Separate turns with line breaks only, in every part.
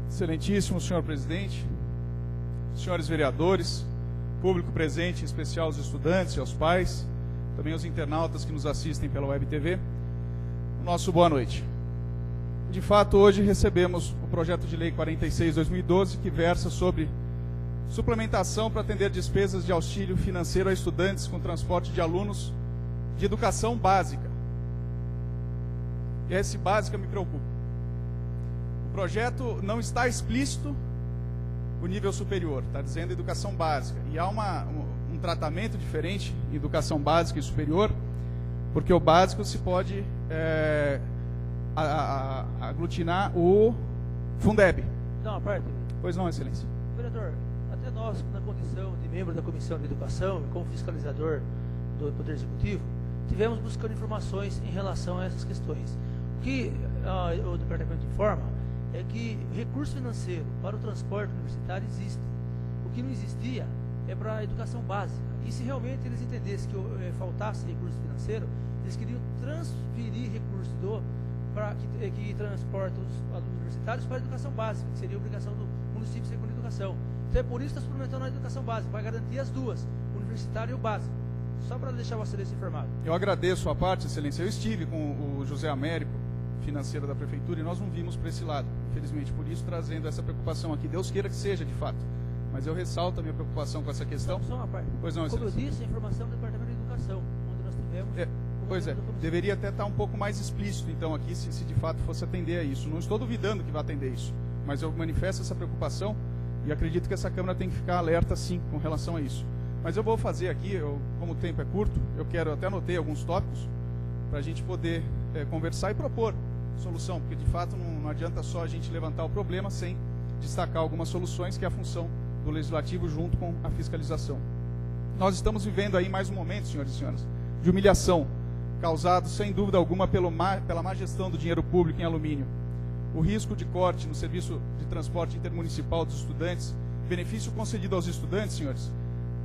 Excelentíssimo senhor presidente, senhores vereadores, público presente, em especial os estudantes e os pais, também os internautas que nos assistem pela Web TV, nosso boa noite. De fato, hoje recebemos o projeto de lei 46/2012, que versa sobre suplementação para atender despesas de auxílio financeiro a estudantes com transporte de alunos de educação básica. E esse básica me preocupa. O projeto não está explícito o nível superior, está dizendo educação básica. E há um tratamento diferente em educação básica e superior, porque o básico se pode aglutinar o Fundeb.
Não, a parte.
Pois não, excelência.
Vereador, até nós, na condição de membro da Comissão de Educação e como fiscalizador do Poder Executivo, tivemos buscando informações em relação a essas questões. O que o departamento informa é que recurso financeiro para o transporte universitário existe. O que não existia é para a educação básica. E se realmente eles entendessem que faltasse recurso financeiro, eles queriam transferir recurso que transporta os alunos universitários para a educação básica, que seria a obrigação do município segundo a educação. Então é por isso que está suplementando a educação básica, para garantir as duas, o universitário e o básico. Só para deixar Vossa Excelência informado.
Eu agradeço a parte, excelência. Eu estive com o José Américo, financeiro da prefeitura, e nós não vimos para esse lado, infelizmente, por isso trazendo essa preocupação aqui. Deus queira que seja, de fato. Mas eu ressalto a minha preocupação com essa questão.
Só uma parte.
Pois não,
como eu disse, a informação do Departamento de Educação, onde nós tivemos...
Pois é, deveria até estar um pouco mais explícito, então, aqui, se de fato fosse atender a isso. Não estou duvidando que vai atender isso, mas eu manifesto essa preocupação e acredito que essa Câmara tem que ficar alerta, sim, com relação a isso. Mas eu vou fazer aqui, como o tempo é curto, eu quero, até anotei alguns tópicos, para a gente poder conversar e propor solução, porque de fato não adianta só a gente levantar o problema sem destacar algumas soluções, que é a função do Legislativo junto com a fiscalização. Nós estamos vivendo aí mais um momento, senhores e senhoras, de humilhação, causado sem dúvida alguma pela má gestão do dinheiro público em alumínio. O risco de corte no serviço de transporte intermunicipal dos estudantes, benefício concedido aos estudantes, senhores,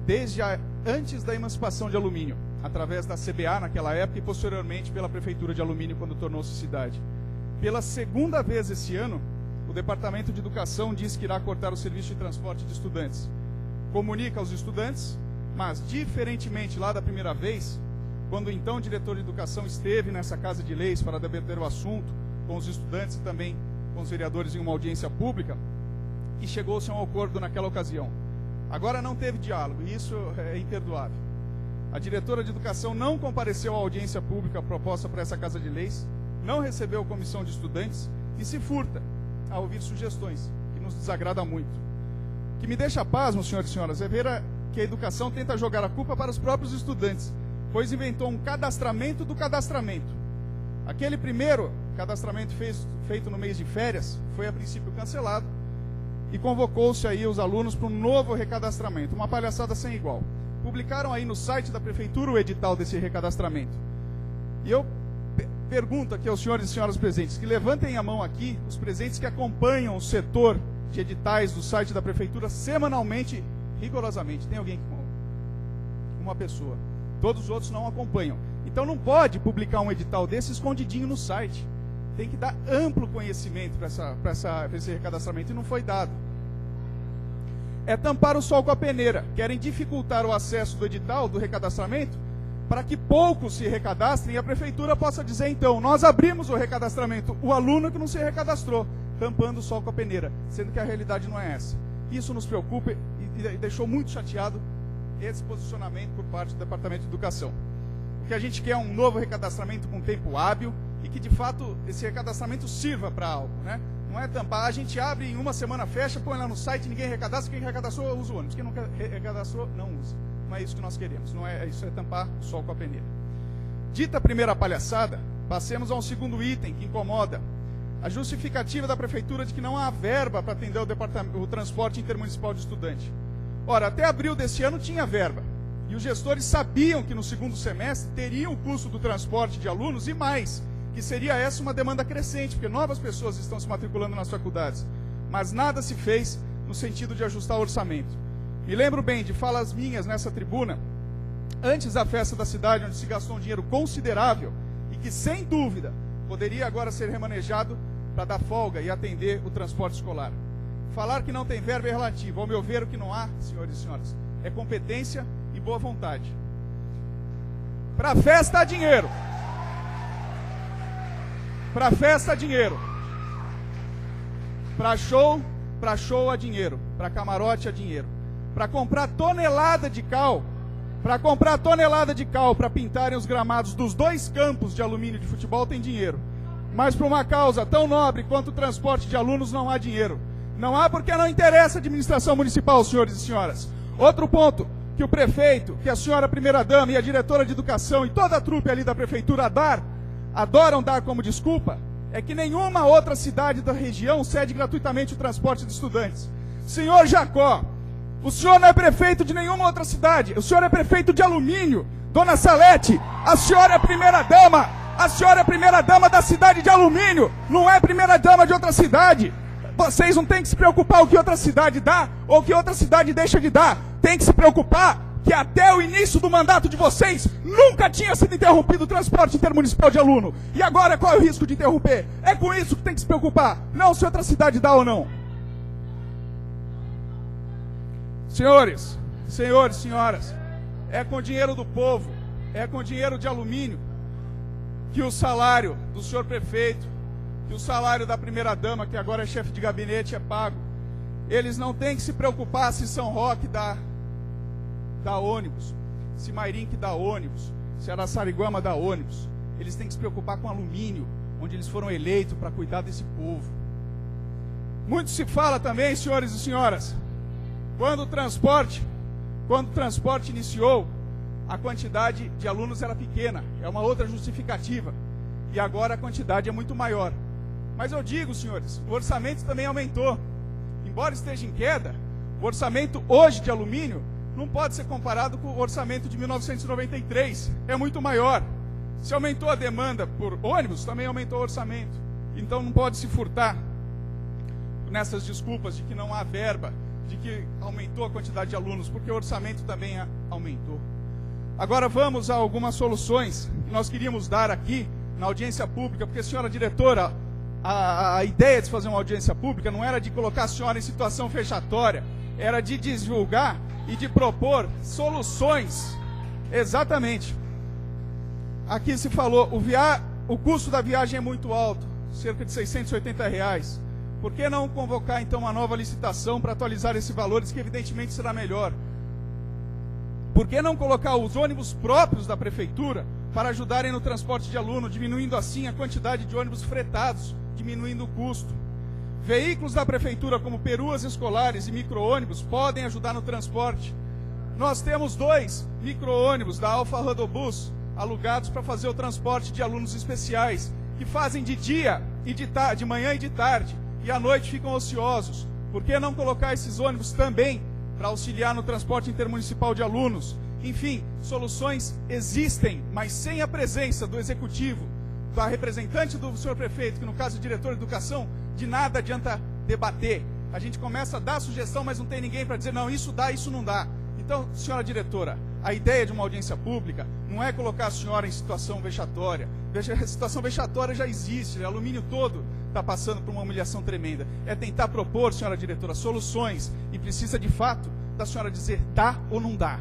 desde antes da emancipação de alumínio, através da CBA naquela época e posteriormente pela Prefeitura de Alumínio quando tornou-se cidade. Pela segunda vez esse ano, o Departamento de Educação diz que irá cortar o serviço de transporte de estudantes. Comunica aos estudantes, mas diferentemente lá da primeira vez, quando então o diretor de Educação esteve nessa Casa de Leis para debater o assunto com os estudantes e também com os vereadores em uma audiência pública, e chegou-se a um acordo naquela ocasião. Agora não teve diálogo, e isso é imperdoável. A diretora de Educação não compareceu à audiência pública proposta para essa Casa de Leis, não recebeu comissão de estudantes e se furta a ouvir sugestões, que nos desagrada muito. O que me deixa pasmo, senhores e senhoras, é ver que a educação tenta jogar a culpa para os próprios estudantes, pois inventou um cadastramento do cadastramento. Aquele primeiro cadastramento feito no mês de férias foi a princípio cancelado e convocou-se aí os alunos para um novo recadastramento, uma palhaçada sem igual. Publicaram aí no site da prefeitura o edital desse recadastramento. E eu pergunto aqui aos senhores e senhoras presentes, que levantem a mão aqui os presentes que acompanham o setor de editais do site da prefeitura semanalmente, rigorosamente. Tem alguém com uma pessoa. Todos os outros não acompanham. Então não pode publicar um edital desse escondidinho no site. Tem que dar amplo conhecimento para esse recadastramento, e não foi dado. É tampar o sol com a peneira. Querem dificultar o acesso do edital, do recadastramento, para que poucos se recadastrem e a prefeitura possa dizer, então, nós abrimos o recadastramento, o aluno que não se recadastrou, tampando o sol com a peneira, sendo que a realidade não é essa. Isso nos preocupa e deixou muito chateado esse posicionamento por parte do Departamento de Educação. O que a gente quer é um novo recadastramento com tempo hábil e que, de fato, esse recadastramento sirva para algo, né? Não é tampar, a gente abre em uma semana, fecha, põe lá no site, ninguém recadastra, quem recadastrou usa o ônibus, quem não recadastrou não usa. Não é isso que nós queremos, não é isso, é tampar o sol com a peneira. Dita a primeira palhaçada, passemos a um segundo item que incomoda. A justificativa da prefeitura de que não há verba para atender o transporte intermunicipal de estudante. Ora, até abril desse ano tinha verba. E os gestores sabiam que no segundo semestre teriam o custo do transporte de alunos e mais, que seria essa uma demanda crescente, porque novas pessoas estão se matriculando nas faculdades. Mas nada se fez no sentido de ajustar o orçamento. Me lembro bem de falas minhas nessa tribuna, antes da festa da cidade, onde se gastou um dinheiro considerável e que, sem dúvida, poderia agora ser remanejado para dar folga e atender o transporte escolar. Falar que não tem verba é relativo. Ao meu ver, o que não há, senhores e senhoras, é competência e boa vontade. Para festa há dinheiro. Para festa há dinheiro. Para show há dinheiro. Para camarote há dinheiro. Para comprar tonelada de cal, para pintarem os gramados dos 2 campos de alumínio de futebol tem dinheiro. Mas para uma causa tão nobre quanto o transporte de alunos não há dinheiro. Não há porque não interessa a administração municipal, senhores e senhoras. Outro ponto que o prefeito, que a senhora primeira-dama e a diretora de educação e toda a trupe ali da prefeitura adoram dar como desculpa, é que nenhuma outra cidade da região cede gratuitamente o transporte de estudantes. Senhor Jacó, o senhor não é prefeito de nenhuma outra cidade, o senhor é prefeito de Alumínio. Dona Salete, a senhora é primeira-dama, da cidade de Alumínio, não é primeira-dama de outra cidade. Vocês não têm que se preocupar o que outra cidade dá ou o que outra cidade deixa de dar. Tem que se preocupar que até o início do mandato de vocês nunca tinha sido interrompido o transporte intermunicipal de aluno. E agora qual é o risco de interromper? É com isso que tem que se preocupar, não se outra cidade dá ou não. Senhores, senhoras, é com dinheiro do povo, é com dinheiro de Alumínio que o salário do senhor prefeito, que o salário da primeira-dama, que agora é chefe de gabinete, é pago. Eles não têm que se preocupar se São Roque dá ônibus, se Mairink dá ônibus, se Araçariguama dá ônibus. Eles têm que se preocupar com Alumínio, onde eles foram eleitos para cuidar desse povo. Muito se fala também, senhores e senhoras, quando o transporte iniciou, a quantidade de alunos era pequena, é uma outra justificativa. E agora a quantidade é muito maior. Mas eu digo, senhores, o orçamento também aumentou. Embora esteja em queda, o orçamento hoje de Alumínio não pode ser comparado com o orçamento de 1993. É muito maior. Se aumentou a demanda por ônibus, também aumentou o orçamento. Então não pode se furtar nessas desculpas de que não há verba, de que aumentou a quantidade de alunos, porque o orçamento também aumentou. Agora vamos a algumas soluções que nós queríamos dar aqui na audiência pública, porque, senhora diretora, a ideia de fazer uma audiência pública não era de colocar a senhora em situação fechatória, era de divulgar e de propor soluções. Exatamente. Aqui se falou, o custo da viagem é muito alto, cerca de R$680. Por que não convocar, então, uma nova licitação para atualizar esses valores, que evidentemente será melhor? Por que não colocar os ônibus próprios da prefeitura para ajudarem no transporte de aluno, diminuindo assim a quantidade de ônibus fretados, diminuindo o custo? Veículos da prefeitura, como peruas escolares e micro-ônibus, podem ajudar no transporte. Nós temos 2 micro-ônibus da Alfa Rodobus alugados para fazer o transporte de alunos especiais, que fazem de dia e de manhã e de tarde, e à noite ficam ociosos. Por que não colocar esses ônibus também para auxiliar no transporte intermunicipal de alunos? Enfim, soluções existem, mas sem a presença do executivo, da representante do senhor prefeito, que no caso é o diretor de educação, de nada adianta debater. A gente começa a dar sugestão, mas não tem ninguém para dizer, não, isso dá, isso não dá. Então, senhora diretora, a ideia de uma audiência pública não é colocar a senhora em situação vexatória. A situação vexatória já existe, o Alumínio todo está passando por uma humilhação tremenda. É tentar propor, senhora diretora, soluções, e precisa de fato da senhora dizer dá ou não dá.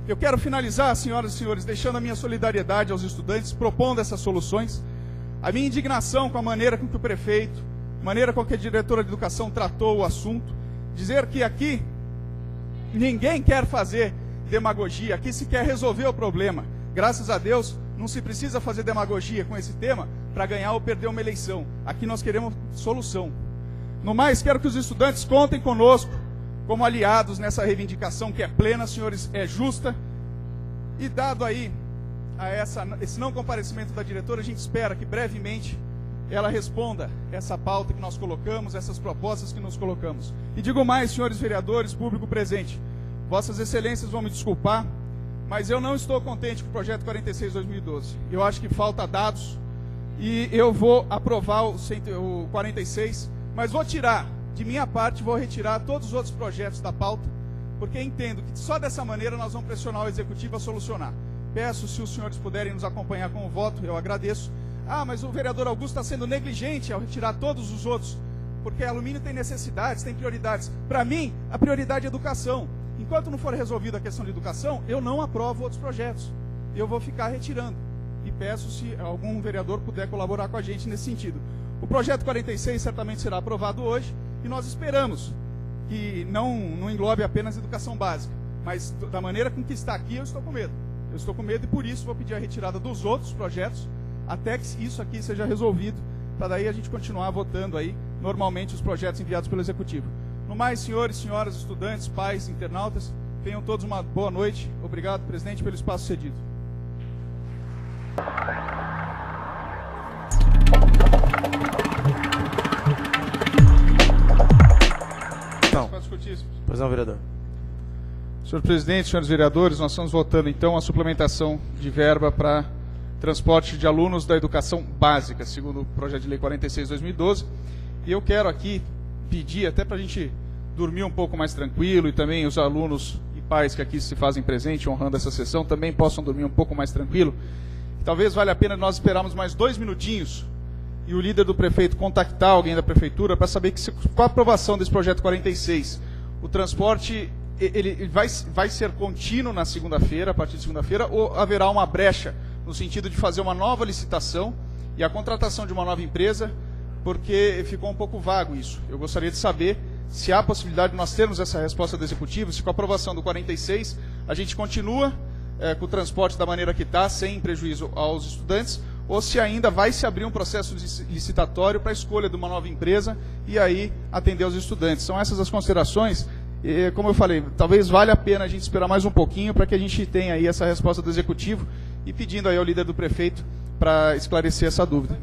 Eu quero finalizar, senhoras e senhores, deixando a minha solidariedade aos estudantes, propondo essas soluções, a minha indignação com a maneira com que o prefeito, a maneira com que a diretora de educação tratou o assunto, dizer que aqui ninguém quer fazer demagogia, aqui se quer resolver o problema. Graças a Deus, não se precisa fazer demagogia com esse tema para ganhar ou perder uma eleição. Aqui nós queremos solução. No mais, quero que os estudantes contem conosco como aliados nessa reivindicação que é plena, senhores, é justa. E dado aí a esse não comparecimento da diretora, a gente espera que brevemente ela responda essa pauta que nós colocamos, essas propostas que nós colocamos. E digo mais, senhores vereadores, público presente, vossas excelências vão me desculpar, mas eu não estou contente com o projeto 46/2012. Eu acho que falta dados, e eu vou aprovar o 46, mas vou tirar, de minha parte, vou retirar todos os outros projetos da pauta, porque entendo que só dessa maneira nós vamos pressionar o Executivo a solucionar. Peço, se os senhores puderem nos acompanhar com o voto, eu agradeço. Ah, mas o vereador Augusto está sendo negligente ao retirar todos os outros, porque alumínio tem necessidades, tem prioridades. Para mim, a prioridade é educação. Enquanto não for resolvida a questão de educação, eu não aprovo outros projetos. Eu vou ficar retirando. E peço se algum vereador puder colaborar com a gente nesse sentido. O projeto 46 certamente será aprovado hoje, e nós esperamos que não englobe apenas educação básica. Mas da maneira com que está aqui, eu estou com medo. Eu estou com medo e por isso vou pedir a retirada dos outros projetos, até que isso aqui seja resolvido, para daí a gente continuar votando aí, normalmente, os projetos enviados pelo Executivo. No mais, senhores, senhoras, estudantes, pais, internautas, tenham todos uma boa noite. Obrigado, presidente, pelo espaço cedido.
Então, pois não, vereador.
Senhor presidente, senhores vereadores, nós estamos votando então a suplementação de verba para transporte de alunos da educação básica, segundo o projeto de lei 46/2012. E eu quero aqui pedir, até para a gente dormir um pouco mais tranquilo, e também os alunos e pais que aqui se fazem presente, honrando essa sessão, também possam dormir um pouco mais tranquilo. Talvez valha a pena nós esperarmos mais 2 minutinhos e o líder do prefeito contactar alguém da prefeitura para saber que, com a aprovação desse projeto 46, o transporte ele vai ser contínuo na segunda-feira, a partir de segunda-feira, ou haverá uma brecha no sentido de fazer uma nova licitação e a contratação de uma nova empresa, porque ficou um pouco vago isso. Eu gostaria de saber se há possibilidade de nós termos essa resposta do Executivo, se com a aprovação do 46 a gente continua com o transporte da maneira que está, sem prejuízo aos estudantes, ou se ainda vai se abrir um processo licitatório para a escolha de uma nova empresa e aí atender aos estudantes. São essas as considerações. E, como eu falei, talvez valha a pena a gente esperar mais um pouquinho para que a gente tenha aí essa resposta do Executivo, e pedindo aí ao líder do prefeito para esclarecer essa dúvida.